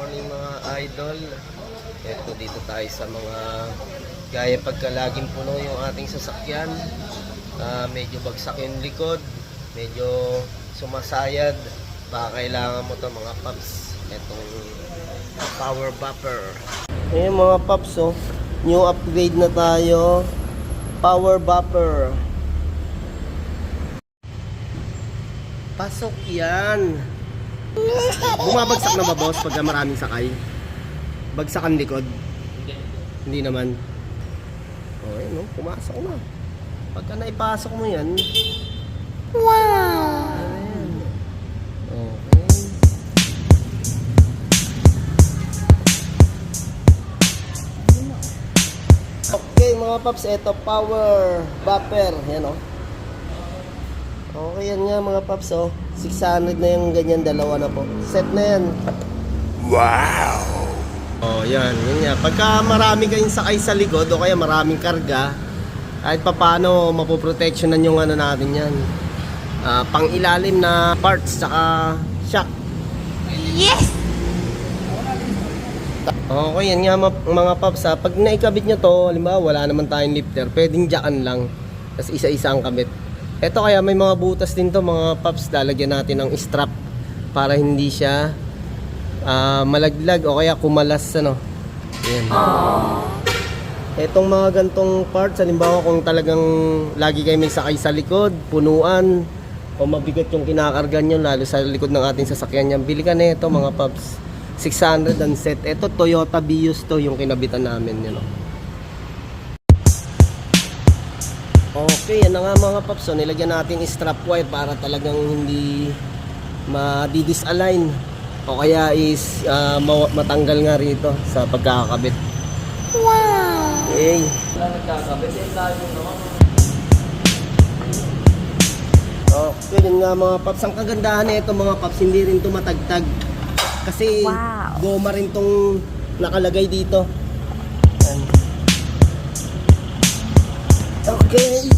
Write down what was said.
morning mga idol. Ito dito tayo sa mga gaya pagka laging puno yung ating sasakyan. Medyo bagsak yung likod, medyo sumasayad. Baka kailangan mo to mga paps. Itong power buffer. Ayan mga paps, oh. New upgrade na tayo. Power buffer. Pasok yan. Bumabagsak na ba boss pagka maraming sakay? Bagsakan likod? Hindi naman. O ayun, no? Pumasok na. Pagka naipasok mo yan. Wow! Ayan. Okay. Okay mga paps, ito power buffer. Yan o. Okay yan nga mga paps, oh. 600 na yung ganyan, dalawa na po. Set na yan. Wow! Oh, yan nga. Pagka marami kayong sakay sa likod o kaya maraming karga, kahit papano mapoprotectionan yung ano natin yan. Pang ilalim na parts tsaka shock. Yes! Okay, yan nga mga paps, ha. Pag naikabit nyo to, halimbawa wala naman tayong lifter, pwedeng jackan lang. Tapos isa-isa ang kabit. Ito kaya may mga butas din to mga paps, lalagyan natin ng strap para hindi siya malaglag o kaya kumalas ano. Ayan. Etong mga gantong parts, halimbawa kung talagang lagi kayo may sakay sa likod, punuan o mabigat yung kinakarga nyo lalo sa likod ng ating sasakyan yan, bili ka na ito mga paps. 600 ang set. Ito Toyota Vios to yung kinabitan namin, you know. Okay, yan na nga mga paps. So, nilagyan natin strap wire para talagang hindi ma-disalign o kaya is matanggal nga rito sa pagkakabit. Wow! Okay. Okay, yun nga mga paps. Ang kagandahan nito mga paps, hindi rin ito matagtag. Kasi goma rin itong nakalagay dito. Okay.